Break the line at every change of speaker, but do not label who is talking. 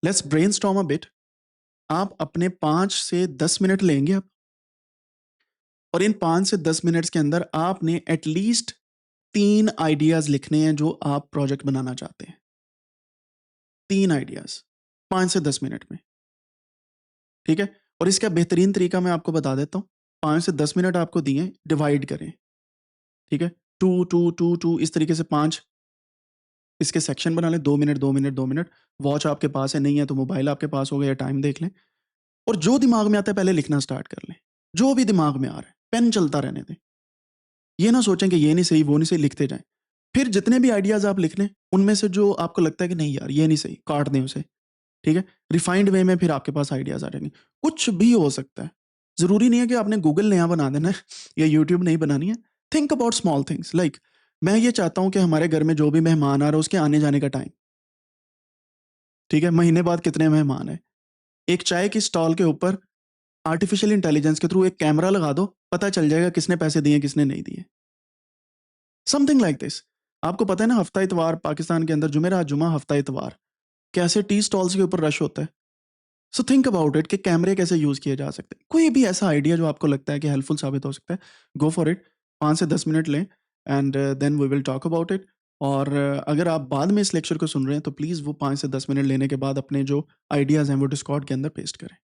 Let's brainstorm a bit. आप अपने 5 से 10 मिनट लेंगे आप, और इन 5 से 10 मिनट्स के अंदर आपने एटलीस्ट 3 आइडियाज़ लिखने हैं जो आप प्रोजेक्ट बनाना चाहते हैं। 3 आइडियाज़ 5 से 10 मिनट में, ठीक है? और इसका बेहतरीन तरीका मैं आपको बता देता हूँ। 5 से 10 मिनट आपको दिए, डिवाइड करें, ठीक है? 2, 2, 2, 2 इस तरीके से 5 इसके सेक्शन बना लें, 2 मिनट, 2 मिनट, 2 मिनट। वॉच आपके पास है, नहीं है तो मोबाइल आपके पास होगा या टाइम देख लें। और जो दिमाग में आता है पहले लिखना स्टार्ट कर लें। जो भी दिमाग में आ रहा है, पेन चलता रहने दें। ये ना सोचें कि ये नहीं सही, वो नहीं सही, लिखते जाएँ। फिर जितने भी आइडियाज़ आप लिख लें, उनमें से जो आपको लगता है कि नहीं यार ये नहीं सही, काट दें उसे, ठीक है? रिफाइंड वे में फिर आपके पास आइडियाज़ आ जाएँगे। कुछ भी हो सकता है। ज़रूरी नहीं है कि आपने गूगल नया बना देना है या यूट्यूब नहीं बनानी है। Think about small things like मैं ये चाहता हूँ कि हमारे घर में जो भी मेहमान आ रहा है उसके आने-जाने का टाइम, ठीक है? महीने बाद कितने मेहमान आए। एक चाय की स्टॉल के ऊपर आर्टिफिशियल इंटेलिजेंस के थ्रू एक कैमरा लगा दो, पता चल जाएगा किसने पैसे दिए, किसने नहीं दिए। Something like this. आपको पता है ना हफ्ता इतवार पाकिस्तान के अंदर जुमेरात, जुमा, हफ्ता इतवार कैसे टी स्टॉल्स के ऊपर रश होता है। सो थिंक अबाउट इट कि कैमरे कैसे यूज़ किए जा सकते हैं। कोई भी ऐसा आइडिया जो आपको लगता है कि हेल्पफुल साबित हो सकता है, गो फॉर इट। 5 से 10 मिनट लें and then we will talk about it. और अगर आप बाद में इस लेक्चर को सुन रहे हैं तो प्लीज़ वो 5 से 10 मिनट लेने के बाद अपने जो आइडियाज़ हैं वो डिस्कॉर्ड के अंदर पेस्ट करें।